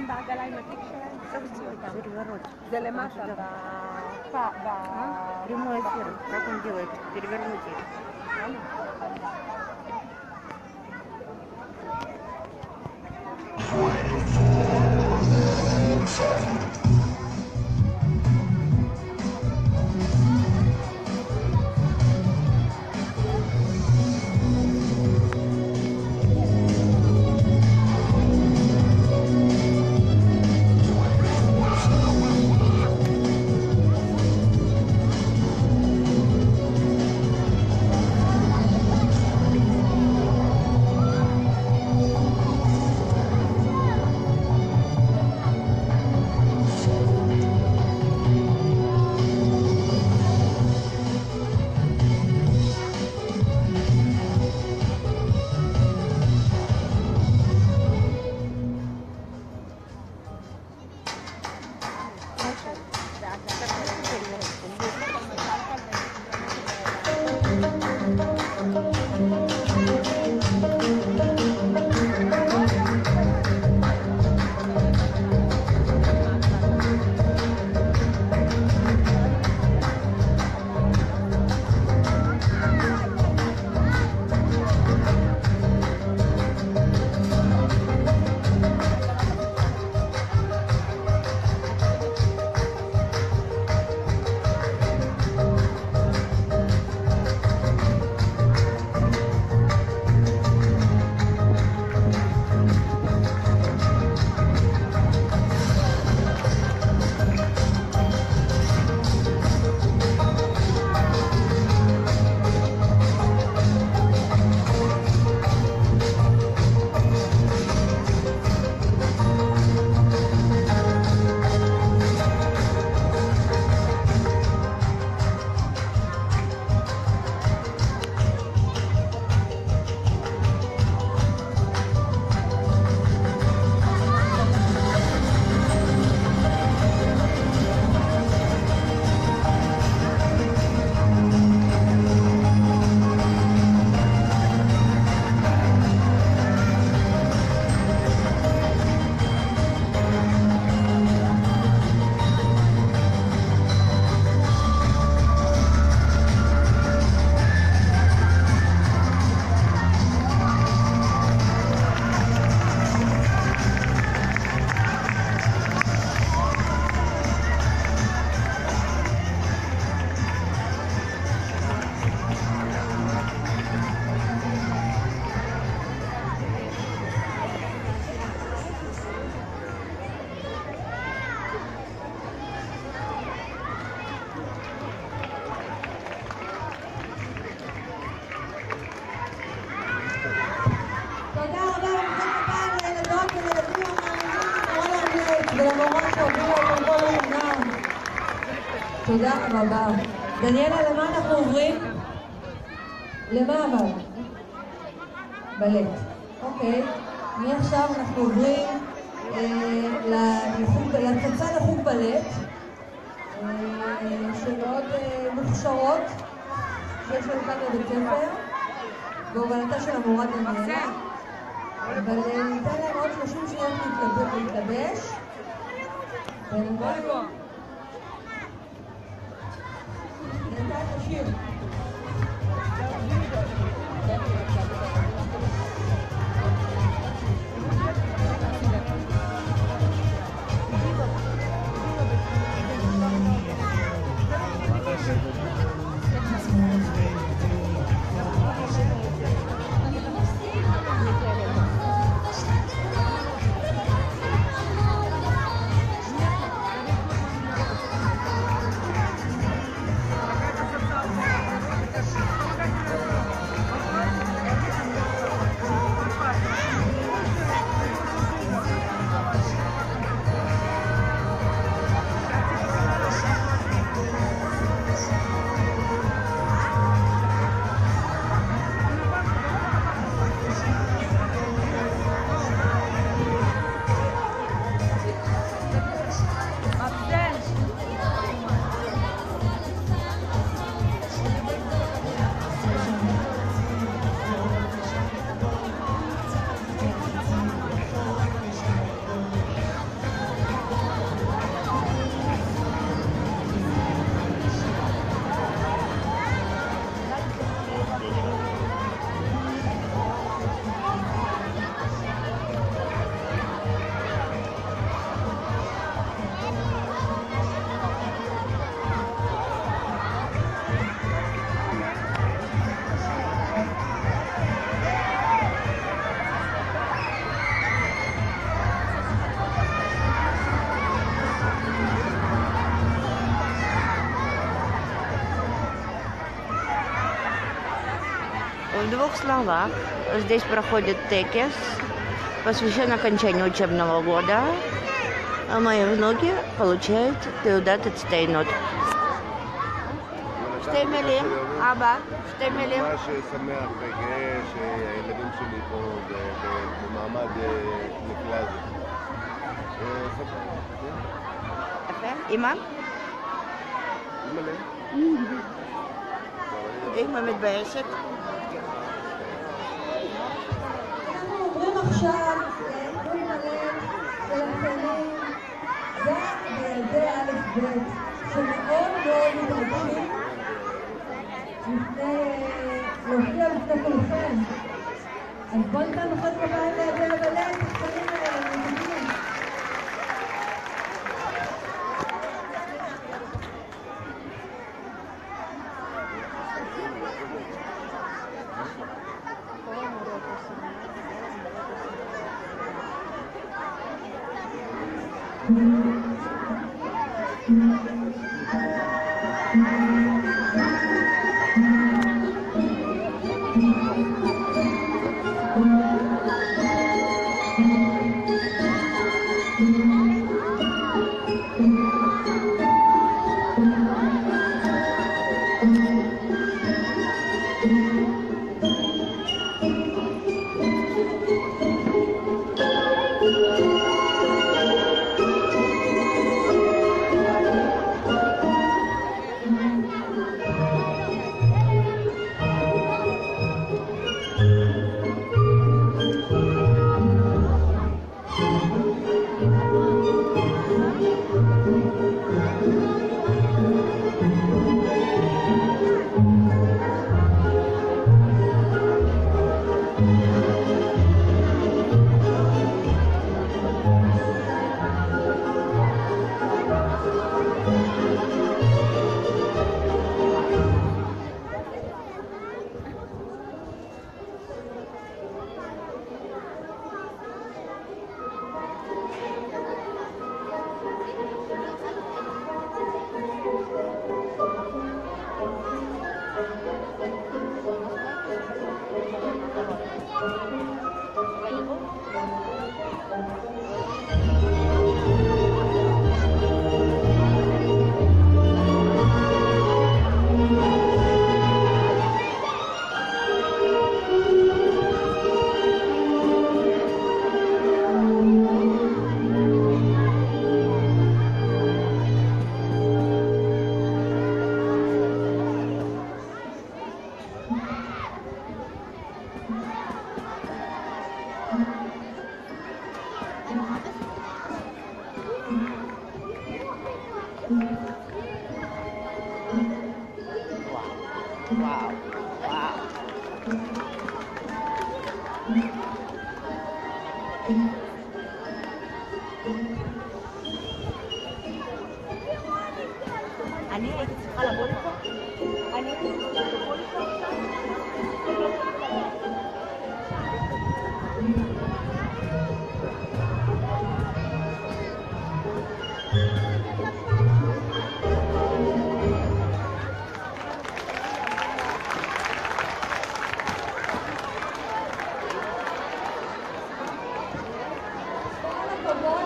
בעגלה עם התיק שלהם? Переворот. זה למטה, Прямой эфир. Как он делает? Перевернуть их. תודה רבה. דניאלה, למה אנחנו עוברים? למה אבל? בלט. אוקיי. מעכשיו אנחנו עוברים לצצה לחוג בלט, שמאוד מוכשרות, שיש לנו כאן בבית ספר, בהובלתה של המורה דניאלה. אבל ניתן להם עוד 30 שניות להתלבש. השיר. В двух словах, здесь проходит текес, посвящен окончанию учебного года. А мои внуки получают תעודת הצטיינות. שתי מילים, אבא, שתי מילים. ממש שמח וגאה שהילדים שלי פה במעמד נפלא הזה. יפה, אמא? אמא מתביישת. אנחנו עוברים עכשיו לעיגול מלא של התלמידים וילדי א' ב' שמאוד מאוד מתרגשים להופיע בפני כולכם. אז בואו ניתן מחיאות כפיים לילדי א' ב', הקטנים האלה, המתוקים. וואו, וואו. אני הייתי צריכה לבוא לפה? אני הייתי צריכה לבוא לפה עכשיו?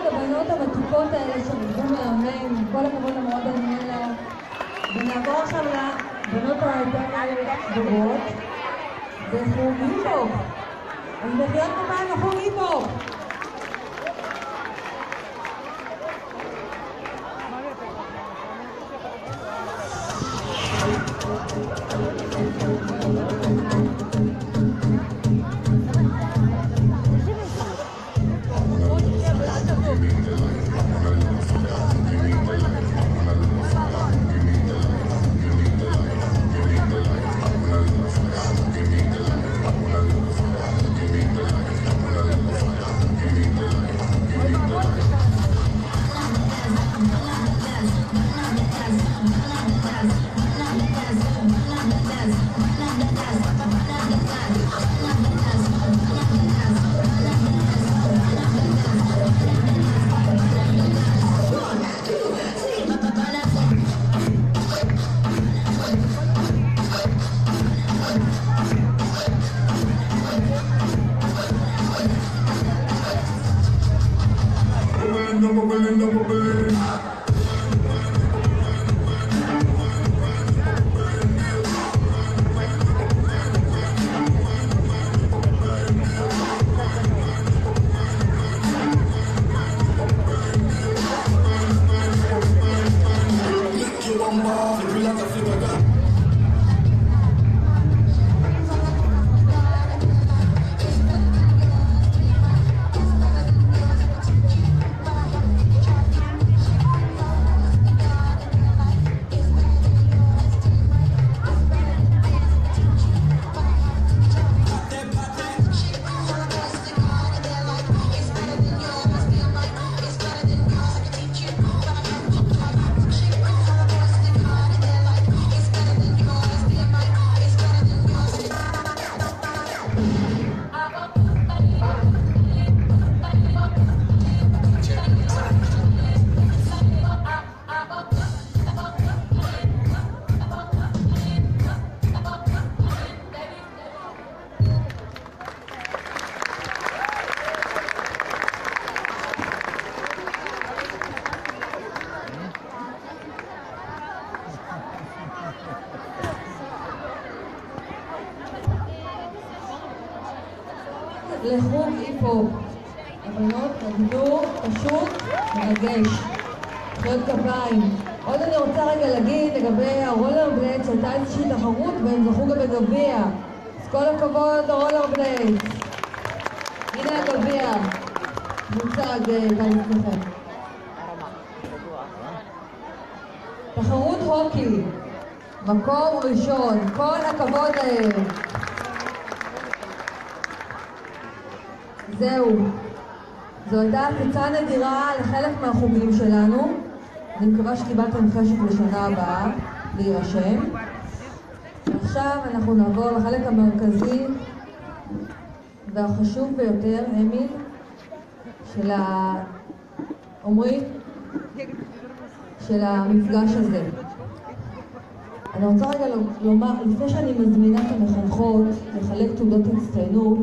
הבנות המתוקות האלה שרדו מאמן, כל הכבוד למאוד אלימלה. ונעבור עכשיו לבנות היותר גדולות בחוג היפ-הופ. אז מחיאות כפיים לחוג היפ-הופ. היפ-הופ. הבנות נגדו פשוט מרגש. מחיאות כפיים. עוד אני רוצה רגע להגיד לגבי הרולר בליידס, שהייתה איזושהי תחרות והם זכו גם בגביע. אז כל הכבוד הרולר בליידס. הנה הגביע. מוצג כאן לפניכם. תחרות הוקי. מקום ראשון. כל הכבוד להם. זהו. זו הייתה הפצה נדירה לחלק מהחוגים שלנו. אני מקווה שקיבלתם חשק לשנה הבאה להירשם. עכשיו אנחנו נעבור לחלק המרכזי והחשוב ביותר, אמיל, של עומרי, של המפגש הזה. אני רוצה רגע לומר, לפני שאני מזמינה את המחנכות לחלק תעודות הצטיינות,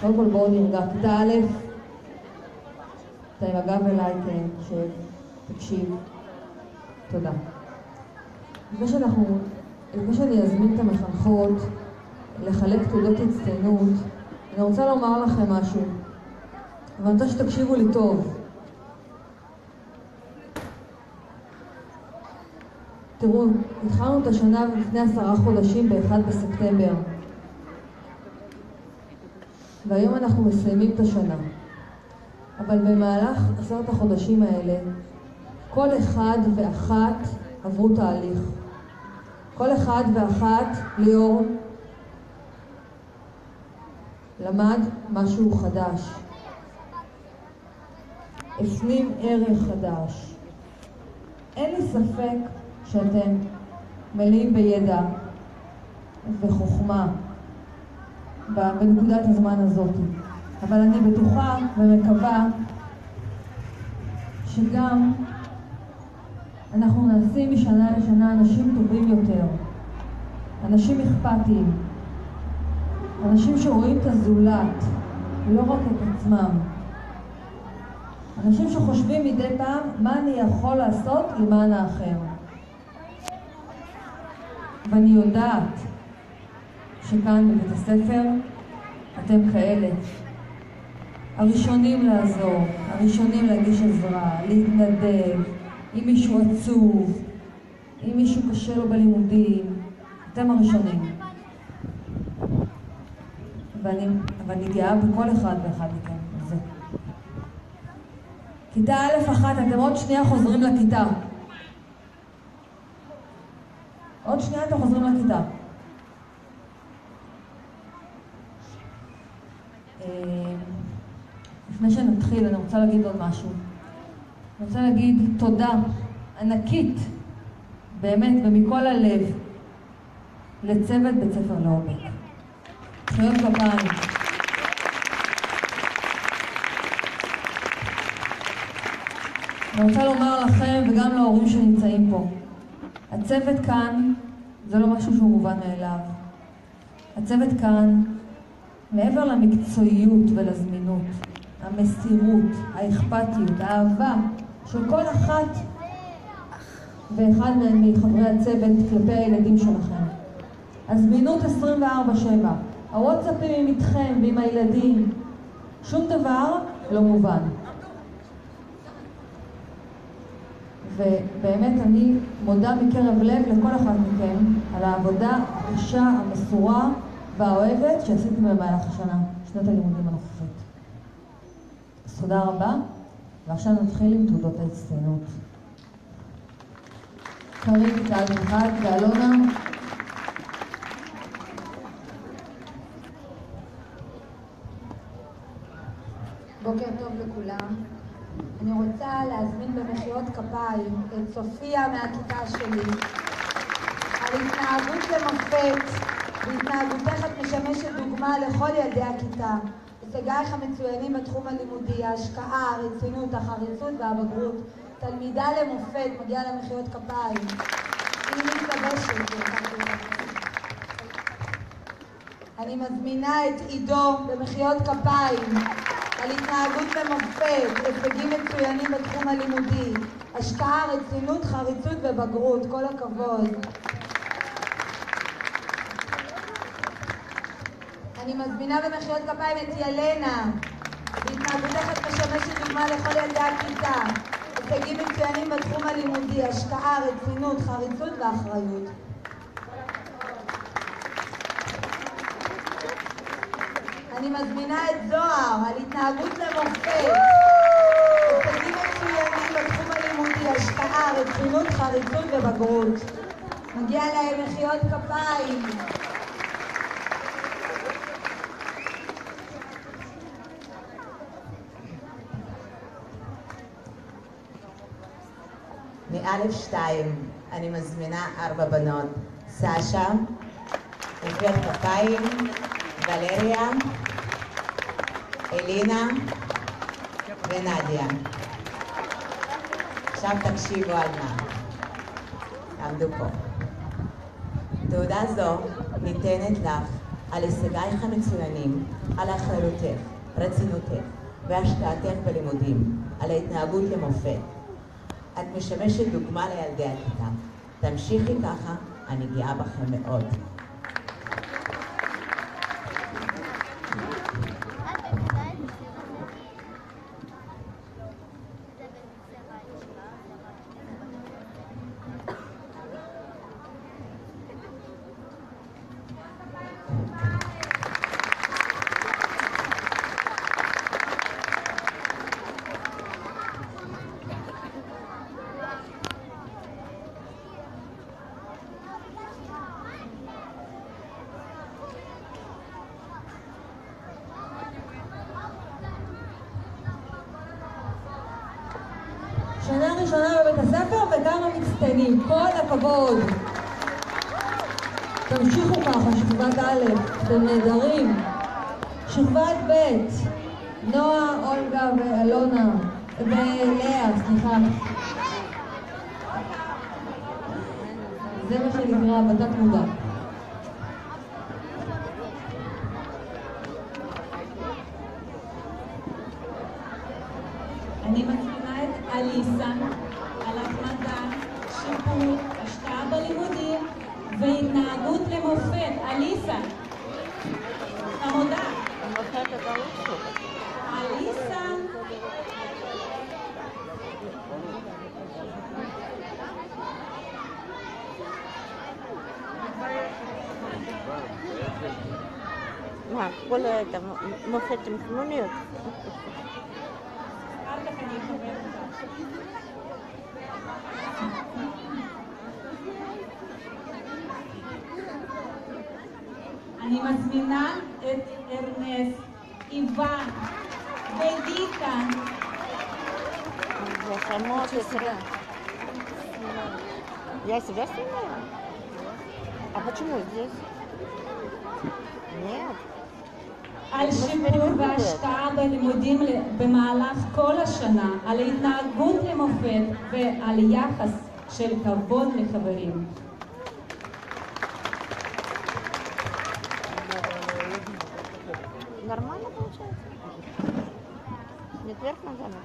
קודם כל בואו נרגע, כיתה א', אתה עם הגב אליי, כן, שתקשיב. תודה. לפני שאני אזמין את המחנכות לחלק תעודות הצטיינות, אני רוצה לומר לכם משהו, ואני רוצה שתקשיבו לי טוב. תראו, התחלנו את השנה לפני 10 חודשים ב-1 בספטמבר. והיום אנחנו מסיימים את השנה. אבל במהלך 10 החודשים האלה, כל אחד ואחת עברו תהליך. כל אחד ואחת, ליאור, למד משהו חדש. הפנים ערך חדש. אין לי ספק שאתם מלאים בידע וחוכמה בנקודת הזמן הזאת. אבל אני בטוחה ומקווה שגם אנחנו נעשים משנה לשנה אנשים טובים יותר, אנשים אכפתיים, אנשים שרואים את הזולת, לא רק את עצמם, אנשים שחושבים מדי פעם מה אני יכול לעשות למען האחר. ואני יודעת שכאן בבית הספר אתם כאלה. הראשונים לעזור, הראשונים להגיש עזרה, להתנדב, אם מישהו עצוב, אם מישהו קשה לו בלימודים, אתם הראשונים. ואני גאה בכל אחד ואחד מכם. זה. כיתה א' אחת, אתם עוד שנייה חוזרים לכיתה. עוד שנייה אתם חוזרים לכיתה. לפני שנתחיל, אני רוצה להגיד עוד משהו. אני רוצה להגיד תודה ענקית, באמת, ומכל הלב, לצוות בית ספר לעומק. מחיאות כפיים. אני רוצה לומר לכם וגם להורים שנמצאים פה, הצוות כאן זה לא משהו שהוא מובן מאליו. הצוות כאן, מעבר למקצועיות ולזמינות, המסירות, האכפתיות, האהבה של כל אחת ואחד מחברי הצוות כלפי הילדים שלכם. הזמינות 24/7, הוואטסאפים עם איתכם ועם הילדים, שום דבר לא מובן. ובאמת אני מודה מקרב לב לכל אחד מכם על העבודה הקשה, המסורה והאוהבת שעשיתם במהלך השנה, שנת הלימודים הנוכחית. אז תודה רבה, ועכשיו נתחיל עם תעודות ההצטיינות. קרין, תעד אחד, ואלונה. בוקר טוב לכולם. אני רוצה להזמין במחיאות כפיים את סופיה מהכיתה שלי. על התנהגות למופת, בהתנהגותך את משמשת דוגמה לכל ילדי הכיתה. הישגייך המצוינים בתחום הלימודי, ההשקעה, הרצינות, החריצות והבגרות. תלמידה למופת, מגיעה למחיאות כפיים. היא מתלבשת. אני מזמינה את עידו במחיאות כפיים. על התנהגות למופת, הישגים מצוינים בתחום הלימודי, השקעה, רצינות, חריצות ובגרות. כל הכבוד. אני מזמינה במחיאות כפיים את ילנה. בהתנהגותך את משמשת דוגמה לכל ילדי הכיתה. הישגים מצוינים בתחום הלימודי, השקעה, רצינות, חריצות ואחריות. אני מזמינה את זוהר על התנהגות למופת. הישגים מצוינים בתחום הלימודי, השקעה, רצינות, חריצות ובגרות. מגיע להם מחיאות כפיים. מאלף 2 אני מזמינה 4 בנות, סשה, מחיאות כפיים, ולריה, אלינה ונדיה. עכשיו תקשיבו על מה. תעמדו פה. תעודה זו ניתנת לך על הישגייך המצוינים, על אחריותך, רצינותך והשקעתך בלימודים, על ההתנהגות למופת. את משמשת דוגמה לילדי הכיתה. תמשיכי ככה, אני גאה בכם מאוד. שנה ראשונה בבית הספר וגם המצטיינים, כל הכבוד. תמשיכו ככה, שכבת א', אתם נהדרים. שכבת ב', נועה, אולגה ואלונה, ולאה, סליחה. זה מה שנקרא בתת מודע. אני מזמינה את אליסה על התמדה, שיפור, השקעה בלימודים והתנהגות למופת. אליסה, עמודה. אליסה. מה, כל מופת עם חנוניות? אני מזמינה את ארנס, איוון ודיקה. Я сама сестра. Я себя снимаю? А почему здесь? Нет. על שיפור והשקעה בלימודים במהלך כל השנה, על התנהגות למופת ועל יחס של כבוד לחברים. Нормально получается? Нет, вверх ногами.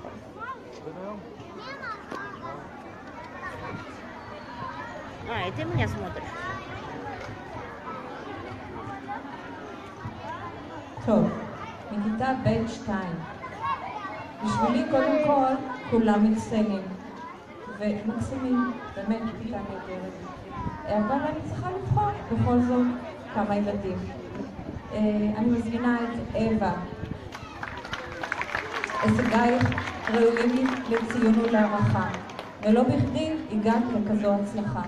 А, и ты меня смотришь. טוב, מכיתה ב' 2. בשבילי קודם כל כולם מצטיינים ומקסימים, באמת כיתה נהדרת. אבל אני צריכה לבחור בכל זאת כמה ילדים. אני מזמינה את אווה. הישגייך ראויים לציון ולהערכה, ולא בכדי הגעת לכזו הצלחה.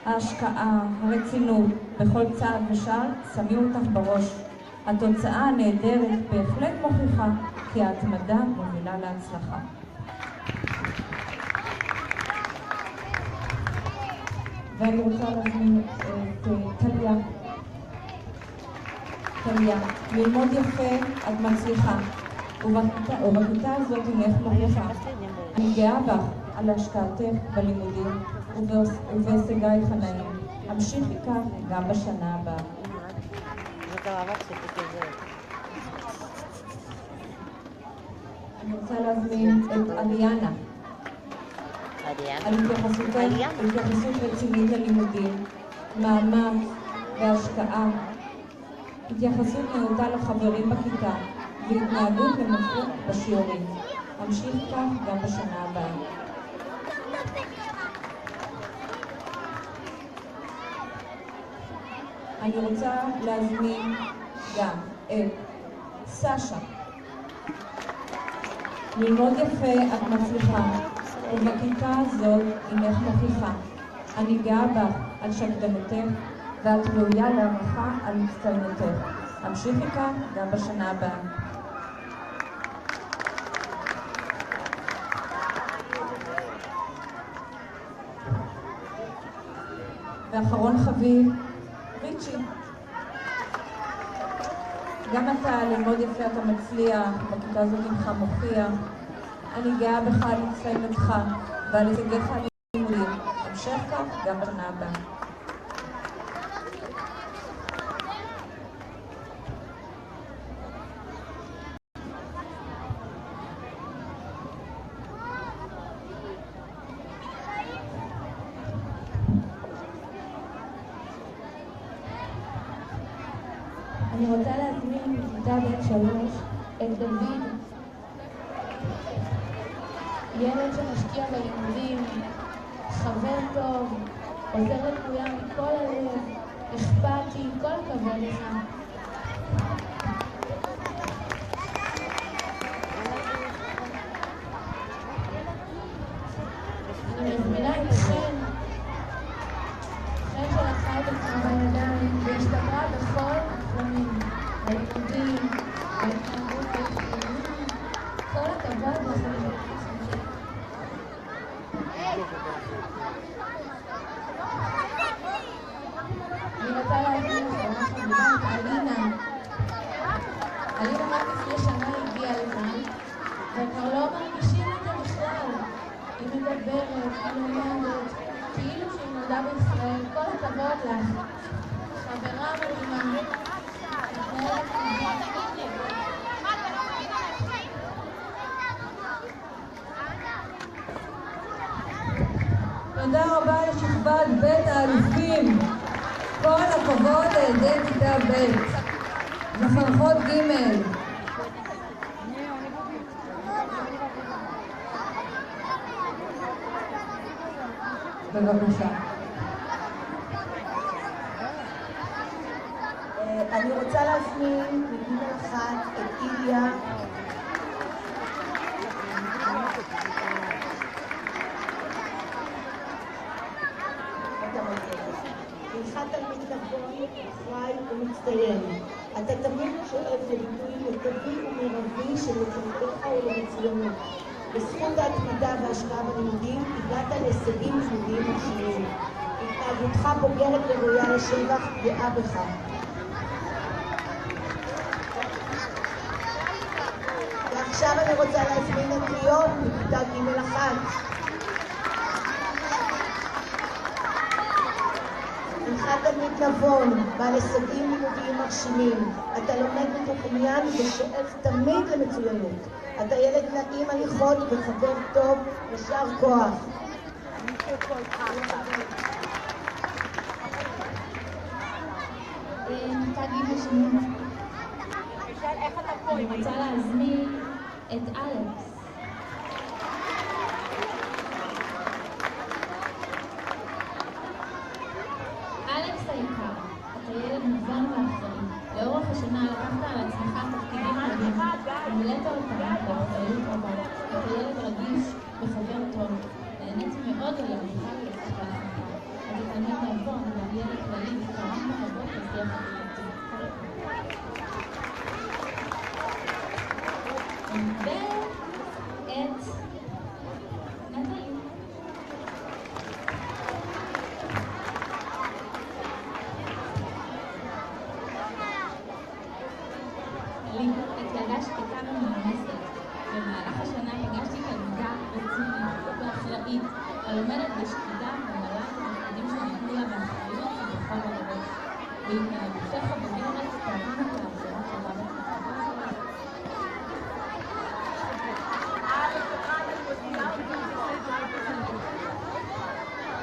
ההשקעה, הרצינות, בכל צעד ושעל שמים אותך בראש. התוצאה הנהדרת בהחלט מוכיחה כי ההתמדה מובילה להצלחה. ואני רוצה להזמין את טליה. טליה, ללמוד יפה את מצליחה, ובכיתה הזאת הולך מוכיחה. אני גאה בך על השקעתך בלימודים ובהישגייך הנאים. המשיכי כך גם בשנה הבאה. אני רוצה להזמין את אריאנה. על התייחסות רצינית ללימודים, מאמץ והשקעה. התייחסות נאותה לחברים בכיתה והתנהגות למופת בשיעורים. המשיך כך גם בשנה הבאה. אני רוצה להזמין גם את סשה. ללמוד יפה את מצליחה, ובכיתה הזאת אמך מוכיחה. אני גאה בך על שקדנותך, ואת ראויה להערכה על מצטיינותך. המשיכי כך גם בשנה הבאה. ואחרון חביב, ריצ'י. גם אתה ללמוד יפה אתה מצליח, בכיתה הזאת אינך מוכיח. אני גאה בך על מצטיינותך ועל הישגיך הלימודים. המשך כך גם בשנה הבאה. אני רוצה להזמין בכיתה ב' 3 את דוד, ילד שמשקיע בלימודים, חבר טוב, עוזר לכולם מכל הלב, אכפתי, כל הכבוד לך. אני מזמינה את חן שלקחה את עצמה בידיים והשתפרה בכל התחומים, הלימודים, ההתנהגות והחיים. כל הכבוד לכם. אני רוצה להזמין לכם את אלינה. אלינה רק לפני שנה הגיעה לכאן, וכבר לא מרגישים את זה בכלל. היא מדברת, היא לומדת, כאילו שהיא נולדה בישראל. כל הכבוד לך. חברה מדהימה. תודה רבה לשכבת בית האלופים. כל הכבוד לילדי כיתה ב'. מחנכות ג'. בבקשה. אני רוצה להזמין מגיל אחת את איליה. אינך תלמיד נכון, אחראי ומצטיין. אתה תמיד שואף לביטוי מיטבי ומרבי של מצוותיך ולמצוינות. בזכות ההתמדה וההשקעה בלימודים הגעת להישגים לימודיים מרשימים. התנהגותך בוגרת וראויה לשבח, גאה בך. ועכשיו אני רוצה להזמין את ליאון בכיתה ג' 1. אינך תלמיד נבון, בעל הישגים לימודיים מרשימים. אתה לומד מתוכנן ושואף תמיד למצוינות. אתה ילד נעים הליכות וחבר טוב, יישר כוח. אני רוצה להזמין את אלכס. אלכס היקר, אתה ילד מובן ואחראי. לאורך השנה לקחת על עצמך תפקידים רבים, ומילאת אותם באחריות רבה. אתה ילד רגיש וחבר טוב. נהניתי מאוד ללמדך ולשחק לך. אתה תלמיד נבון וילד כללי ותרמת רבות לשיח הקהילתי. ואת נטלי. התלדה שקטה ומאונסת. במהלך השנה פגשתי תלמידה רצינית ואחראית, הלומדת בשקידה וממלאה את התפקידים שניתנו לה באחריות ובכל הרבות. והתנהגותך הבוגרת תרמת לעבודה טובה בתקופה.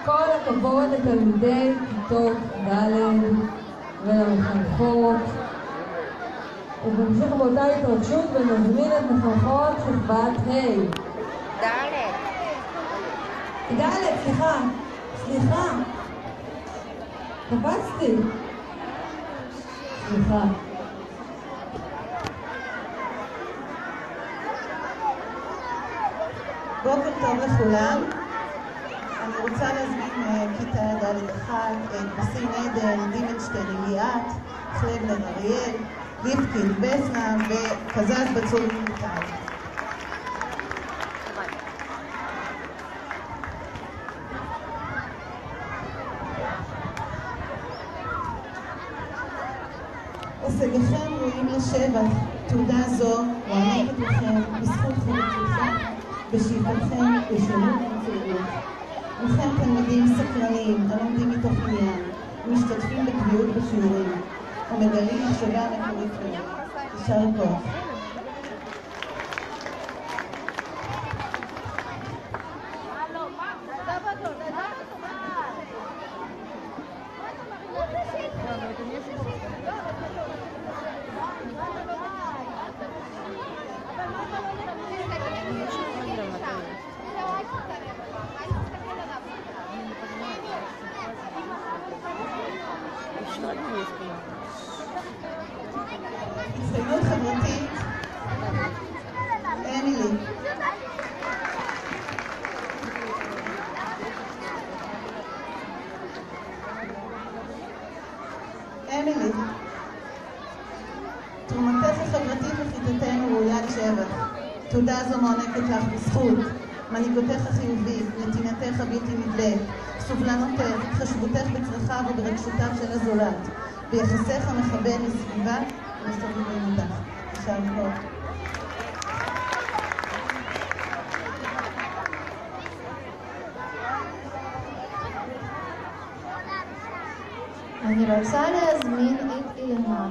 כל הכבוד לתלמידי כיתות ד' ולמחנכות ובהמשך באותה התרגשות ונזמין את מחנכות שכבת ה'. ד', סליחה. קפצתי. סליחה. בוקר טוב לכולם. אני רוצה להזמין כיתה ד' 1 את בסין עדן, דימנשטיין ליאת, חלבנר אריאל, ליפקין בסנה וקזז בצור מיטל. הישגיכם ראויים לשבח. תעודה זו מוענקת לכם בזכות חרותכם בשאיפתכם לשירות מצוינות. לכם תלמידים סקרנים, הלומדים מתוך עניין, משתתפים בקביעות בשיעורים ומגלים מחשבה מקורית מאוד. יישר כוח. הצטיינות חברתית, אמילי. תרומתך החברתית לכיתתנו ראויה לשבח. תעודה זו מוענקת לך בזכות מנהיגותך החיובית, נתינתך הבלתי נדלית, סובלנותך, התחשבותך בצרכיו וברגשותיו של הזולת, ביחסך המכבד לסביבה ולסובבים אותך. יישר כוח. אני רוצה להזמין את אילנה.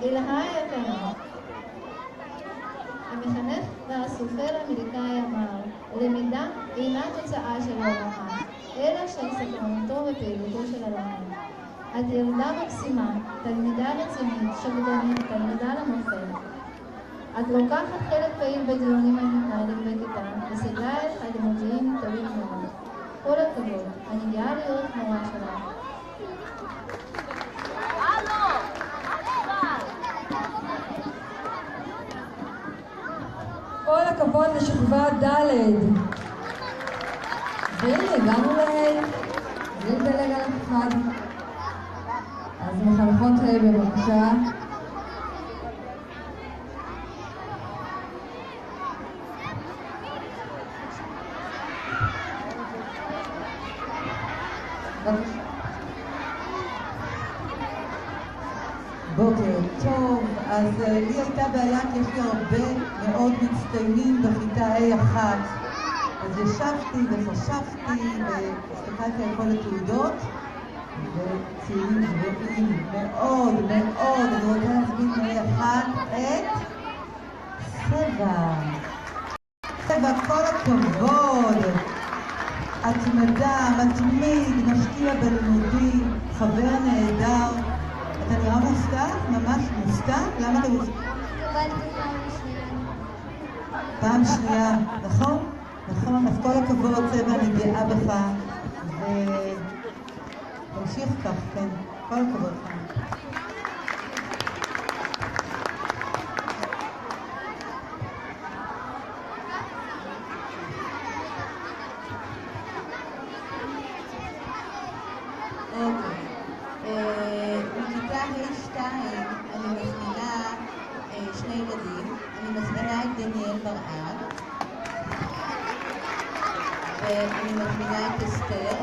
אילנה יקרה. המחנך והסופר האמריקאי אמר, למידה אינה תוצאה של הוראה, אלא של סקרנותו ופעילותו של הלומד. את ילדה מקסימה, תלמידה רצינית, שקדנית, תלמידה למופת. את לוקחת חלק פעיל בדיונים המתנהלים בכיתה, וסגלייך הלימודיים טובים מאוד. כל הכבוד, אני גאה להיות מורה שלך. כל הכבוד לשכבה ד'. והנה, הגענו לה'. בלי לדלג על אף אחד. אז מחנכות ה' בבקשה. בוקר טוב. אז לי הייתה בעיה כי יש לי הרבה מאוד מצטיינים בכיתה A1. אז ישבתי וחשבתי והסתכלתי על כל התעודות וציונים גבוהים מאוד מאוד. אני רוצה להזמין A1 את סבא, כל הכבוד. התמדה, מתמיד, משקיע בלימודים, חבר נהדר. אתה נראה מופתע? ממש מופתע? למה אתה מופתע? פעם שנייה, נכון? נכון, אז כל הכבוד צבע, אני גאה בך ותמשיך כך, כן, כל הכבוד לך. בכיתה ה'2 אני מזמינה שני ילדים. אני מזמינה את דניאל ברעב ואני מזמינה את אסתר.